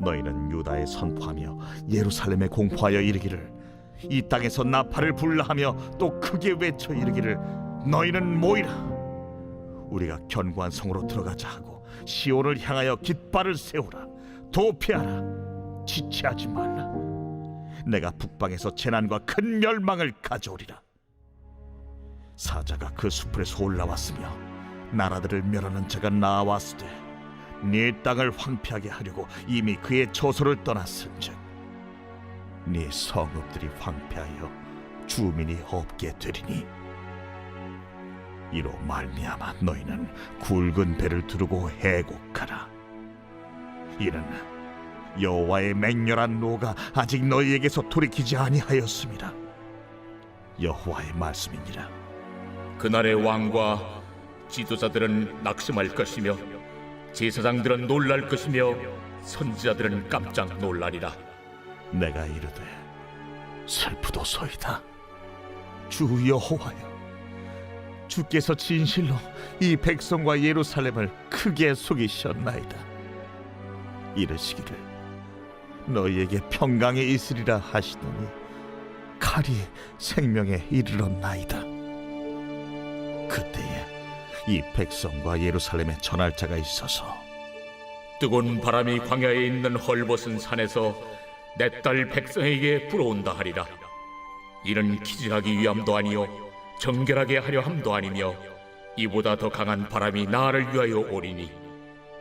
너희는 유다에 선포하며 예루살렘에 공포하여 이르기를 이 땅에서 나팔을 불라 하며 또 크게 외쳐 이르기를 너희는 모이라. 우리가 견고한 성으로 들어가자 하고 시온을 향하여 깃발을 세우라. 도피하라. 지체하지 말라. 내가 북방에서 재난과 큰 멸망을 가져오리라. 사자가 그 수풀에서 올라왔으며 나라들을 멸하는 자가 나왔으되 네 땅을 황폐하게 하려고 이미 그의 처소를 떠났은즉 네 성읍들이 황폐하여 주민이 없게 되리니 이로 말미암아 너희는 굵은 배를 두르고 해곡하라. 이는 여호와의 맹렬한 노가 아직 너희에게서 돌이키지 아니하였습니다. 여호와의 말씀이니라. 그날의 왕과 지도자들은 낙심할 것이며 제사장들은 놀랄 것이며 선지자들은 깜짝 놀라리라. 내가 이르되 슬프도소이다. 주 여호와여, 주께서 진실로 이 백성과 예루살렘을 크게 속이셨나이다. 이르시기를 너희에게 평강이 있으리라 하시더니 칼이 생명에 이르렀나이다. 그때에 이 백성과 예루살렘에 전할 자가 있어서 뜨거운 바람이 광야에 있는 헐벗은 산에서 내 딸 백성에게 불어온다 하리라. 이는 기증하기 위함도 아니요 정결하게 하려 함도 아니며 이보다 더 강한 바람이 나를 위하여 오리니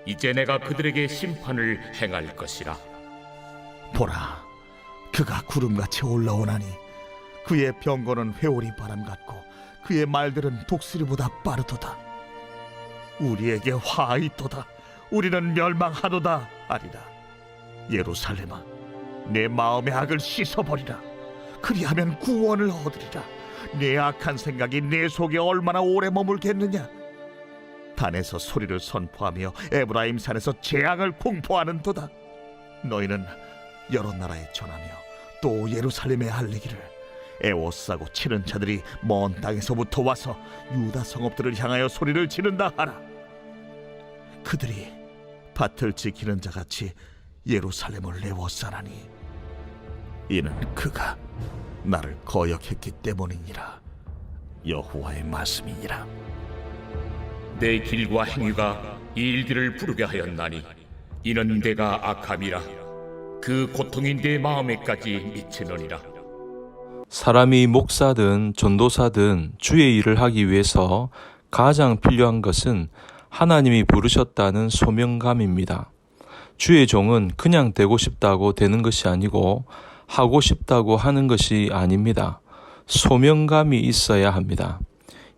이제 내가 그들에게 심판을 행할 것이라. 보라, 그가 구름같이 올라오나니 그의 병거는 회오리 바람 같고 그의 말들은 독수리보다 빠르도다. 우리에게 화 있도다. 우리는 멸망하도다 하리라. 예루살렘아, 내 마음의 악을 씻어버리라. 그리하면 구원을 얻으리라. 내 악한 생각이 내 속에 얼마나 오래 머물겠느냐. 단에서 소리를 선포하며 에브라임 산에서 재앙을 공포하는도다. 너희는 여러 나라에 전하며 또 예루살렘에 알리기를 애워싸고 치는 자들이 먼 땅에서부터 와서 유다 성읍들을 향하여 소리를 지른다 하라. 그들이 밭을 지키는 자같이 예루살렘을 애워싸라니 이는 그가 나를 거역했기 때문이니라. 여호와의 말씀이니라. 내 길과 행위가 이 일들을 부르게 하였나니 이는 내가 악함이라. 그 고통이 내 마음에까지 미치느니라. 사람이 목사든 전도사든 주의 일을 하기 위해서 가장 필요한 것은 하나님이 부르셨다는 소명감입니다. 주의 종은 그냥 되고 싶다고 되는 것이 아니고 하고 싶다고 하는 것이 아닙니다. 소명감이 있어야 합니다.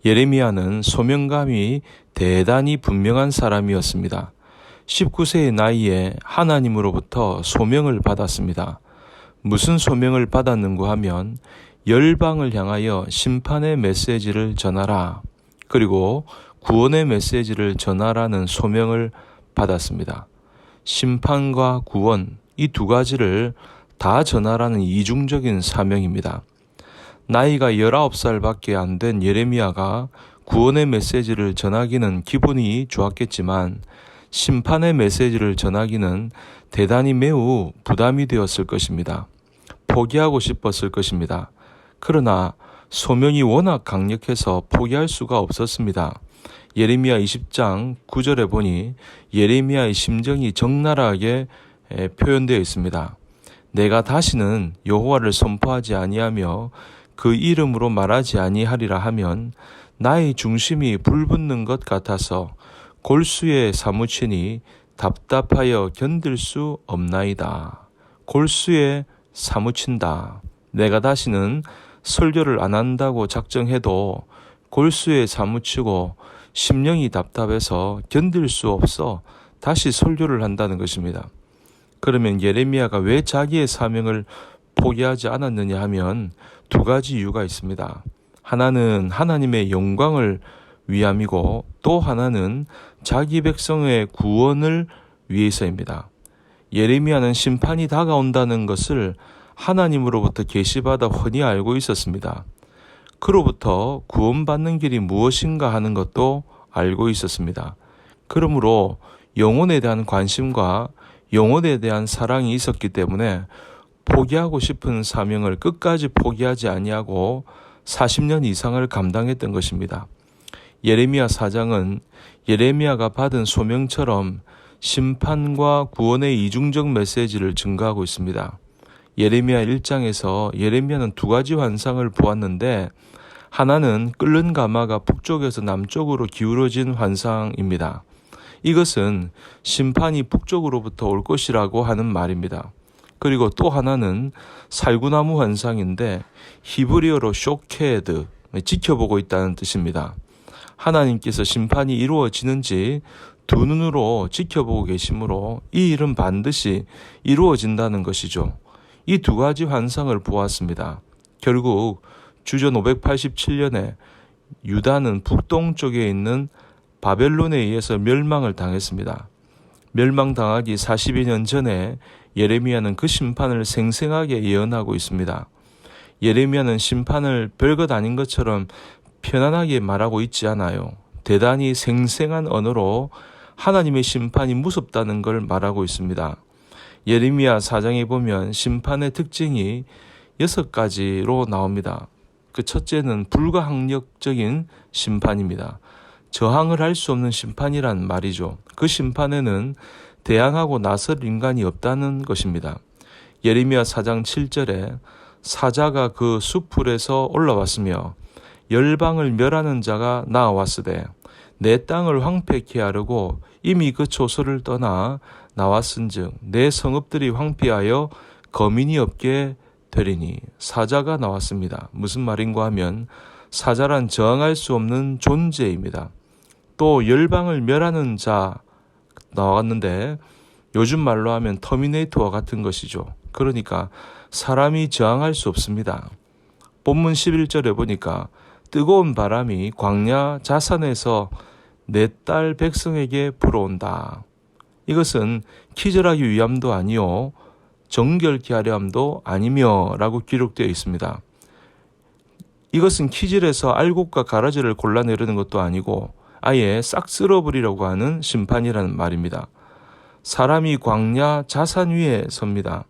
예레미야는 소명감이 대단히 분명한 사람이었습니다. 19세의 나이에 하나님으로부터 소명을 받았습니다. 무슨 소명을 받았는가 하면 열방을 향하여 심판의 메시지를 전하라, 그리고 구원의 메시지를 전하라는 소명을 받았습니다. 심판과 구원, 이 두 가지를 다 전하라는 이중적인 사명입니다. 나이가 19살밖에 안 된 예레미야가 구원의 메시지를 전하기는 기분이 좋았겠지만 심판의 메시지를 전하기는 대단히 매우 부담이 되었을 것입니다. 포기하고 싶었을 것입니다. 그러나 소명이 워낙 강력해서 포기할 수가 없었습니다. 예레미야 20장 9절에 보니 예레미야의 심정이 적나라하게 표현되어 있습니다. 내가 다시는 여호와를 선포하지 아니하며 그 이름으로 말하지 아니하리라 하면 나의 중심이 불붙는 것 같아서 골수에 사무치니 답답하여 견딜 수 없나이다. 골수에 사무친다. 내가 다시는 설교를 안 한다고 작정해도 골수에 사무치고 심령이 답답해서 견딜 수 없어 다시 설교를 한다는 것입니다. 그러면 예레미야가 왜 자기의 사명을 포기하지 않았느냐 하면 두 가지 이유가 있습니다. 하나는 하나님의 영광을 위함이고 또 하나는 자기 백성의 구원을 위해서입니다. 예레미야는 심판이 다가온다는 것을 하나님으로부터 계시받아 훤히 알고 있었습니다. 그로부터 구원받는 길이 무엇인가 하는 것도 알고 있었습니다. 그러므로 영혼에 대한 관심과 영혼에 대한 사랑이 있었기 때문에 포기하고 싶은 사명을 끝까지 포기하지 아니하고 40년 이상을 감당했던 것입니다. 예레미야 4장은 예레미야가 받은 소명처럼 심판과 구원의 이중적 메시지를 증거하고 있습니다. 예레미야 1장에서 예레미야는 두 가지 환상을 보았는데 하나는 끓는 가마가 북쪽에서 남쪽으로 기울어진 환상입니다. 이것은 심판이 북쪽으로부터 올 것이라고 하는 말입니다. 그리고 또 하나는 살구나무 환상인데 히브리어로 쇼케드, 지켜보고 있다는 뜻입니다. 하나님께서 심판이 이루어지는지 두 눈으로 지켜보고 계시므로 이 일은 반드시 이루어진다는 것이죠. 이 두 가지 환상을 보았습니다. 결국 주전 587년에 유다는 북동쪽에 있는 바벨론에 의해서 멸망을 당했습니다. 멸망당하기 40여 년 전에 예레미야는 그 심판을 생생하게 예언하고 있습니다. 예레미야는 심판을 별것 아닌 것처럼 편안하게 말하고 있지 않아요. 대단히 생생한 언어로 하나님의 심판이 무섭다는 걸 말하고 있습니다. 예레미야 4장에 보면 심판의 특징이 6가지로 나옵니다. 그 첫째는 불가항력적인 심판입니다. 저항을 할 수 없는 심판이란 말이죠. 그 심판에는 대항하고 나설 인간이 없다는 것입니다. 예레미야 4장 7절에 사자가 그 숲풀에서 올라왔으며 열방을 멸하는 자가 나와왔으되 내 땅을 황폐케 하려고 이미 그 초소를 떠나 나왔은즉 내 성읍들이 황폐하여 거민이 없게 되리니. 사자가 나왔습니다. 무슨 말인가 하면 사자란 저항할 수 없는 존재입니다. 또 열방을 멸하는 자 나왔는데 요즘 말로 하면 터미네이터와 같은 것이죠. 그러니까 사람이 저항할 수 없습니다. 본문 11절에 보니까 뜨거운 바람이 광야 자산에서 내 딸 백성에게 불어온다. 이것은 기절하기 위함도 아니요 정결케 하려 함도 아니며 라고 기록되어 있습니다. 이것은 키질에서 알곡과 가라지를 골라내려는 것도 아니고 아예 싹 쓸어버리려고 하는 심판이라는 말입니다. 사람이 광야 자산 위에 섭니다.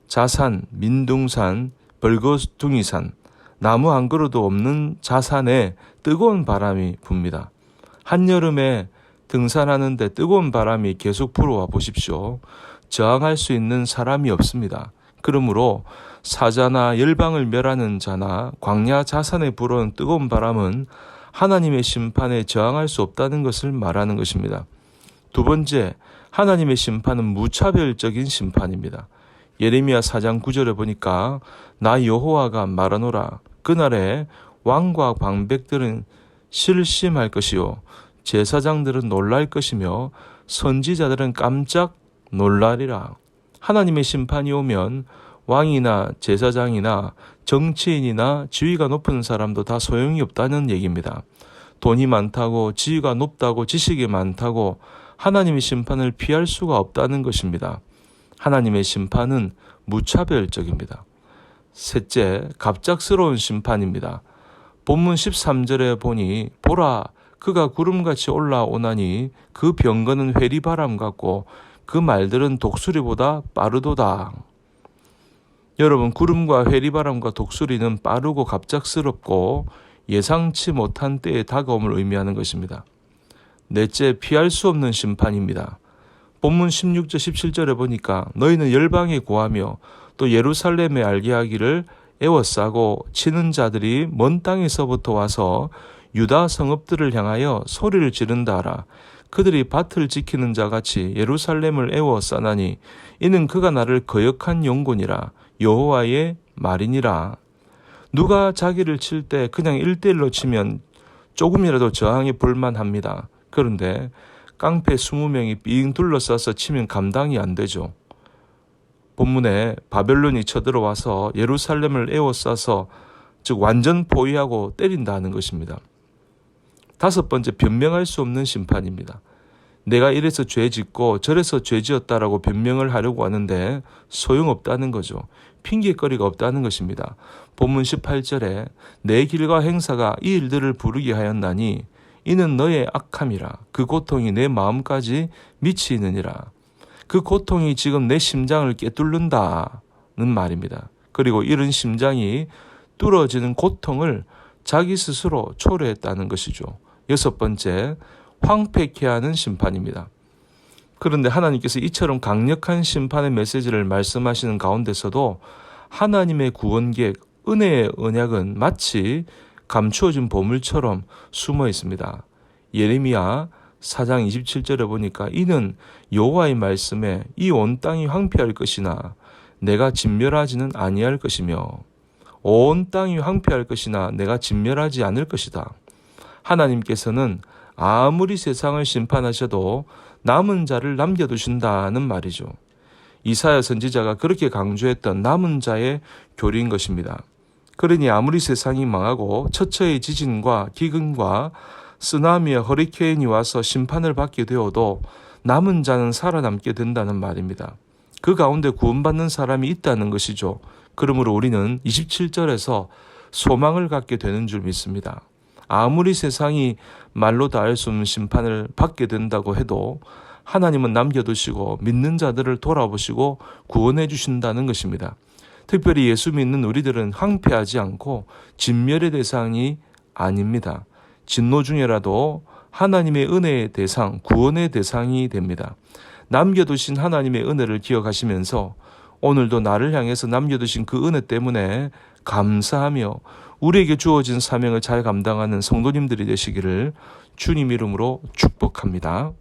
자산, 민둥산, 벌거둥이산, 나무 한 그루도 없는 자산에 뜨거운 바람이 붑니다. 한여름에 등산하는데 뜨거운 바람이 계속 불어와 보십시오. 저항할 수 있는 사람이 없습니다. 그러므로 사자나 열방을 멸하는 자나 광야 자산에 불어오는 뜨거운 바람은 하나님의 심판에 저항할 수 없다는 것을 말하는 것입니다. 두 번째, 하나님의 심판은 무차별적인 심판입니다. 예레미야 4장 9절에 보니까 나 여호와가 말하노라. 그날에 왕과 방백들은 실심할 것이요 제사장들은 놀랄 것이며 선지자들은 깜짝 놀라리라. 하나님의 심판이 오면 왕이나 제사장이나 정치인이나 지위가 높은 사람도 다 소용이 없다는 얘기입니다. 돈이 많다고 지위가 높다고 지식이 많다고 하나님의 심판을 피할 수가 없다는 것입니다. 하나님의 심판은 무차별적입니다. 셋째, 갑작스러운 심판입니다. 본문 13절에 보니 보라 그가 구름같이 올라오나니 그 병거는 회리바람 같고 그 말들은 독수리보다 빠르도다. 여러분, 구름과 회리바람과 독수리는 빠르고 갑작스럽고 예상치 못한 때에 다가옴을 의미하는 것입니다. 넷째, 피할 수 없는 심판입니다. 본문 16절 17절에 보니까 너희는 열방에 고하며 또 예루살렘에 알게 하기를 애워싸고 치는 자들이 먼 땅에서부터 와서 유다 성읍들을 향하여 소리를 지른다 하라. 그들이 밭을 지키는 자같이 예루살렘을 애워싸나니 이는 그가 나를 거역한 용곤이라 여호와의 말이니라. 누가 자기를 칠 때 그냥 1대1로 치면 조금이라도 저항에 불만합니다. 그런데 깡패 20명이 삥 둘러싸서 치면 감당이 안 되죠. 본문에 바벨론이 쳐들어와서 예루살렘을 에워싸서 즉 완전 포위하고 때린다는 것입니다. 다섯 번째, 변명할 수 없는 심판입니다. 내가 이래서 죄 짓고 저래서 죄 지었다라고 변명을 하려고 하는데 소용없다는 거죠. 핑계거리가 없다는 것입니다. 본문 18절에 내 길과 행사가 이 일들을 부르게 하였나니 이는 너의 악함이라 그 고통이 내 마음까지 미치느니라. 그 고통이 지금 내 심장을 꿰뚫는다는 말입니다. 그리고 이런 심장이 뚫어지는 고통을 자기 스스로 초래했다는 것이죠. 6번째, 황폐케 하는 심판입니다. 그런데 하나님께서 이처럼 강력한 심판의 메시지를 말씀하시는 가운데서도 하나님의 구원 계획, 은혜의 언약은 마치 감추어진 보물처럼 숨어 있습니다. 예레미야 4장 27절에 보니까 이는 여호와의 말씀에 이 온 땅이 황폐할 것이나 내가 진멸하지는 아니할 것이며 온 땅이 황폐할 것이나 내가 진멸하지 않을 것이다. 하나님께서는 아무리 세상을 심판하셔도 남은 자를 남겨두신다는 말이죠. 이사야 선지자가 그렇게 강조했던 남은 자의 교리인 것입니다. 그러니 아무리 세상이 망하고 처처의 지진과 기근과 쓰나미와 허리케인이 와서 심판을 받게 되어도 남은 자는 살아남게 된다는 말입니다. 그 가운데 구원받는 사람이 있다는 것이죠. 그러므로 우리는 27절에서 소망을 갖게 되는 줄 믿습니다. 아무리 세상이 말로 다 알 수 없는 심판을 받게 된다고 해도 하나님은 남겨두시고 믿는 자들을 돌아보시고 구원해 주신다는 것입니다. 특별히 예수 믿는 우리들은 황폐하지 않고 진멸의 대상이 아닙니다. 진노 중에라도 하나님의 은혜의 대상, 구원의 대상이 됩니다. 남겨두신 하나님의 은혜를 기억하시면서 오늘도 나를 향해서 남겨두신 그 은혜 때문에 감사하며 우리에게 주어진 사명을 잘 감당하는 성도님들이 되시기를 주님 이름으로 축복합니다.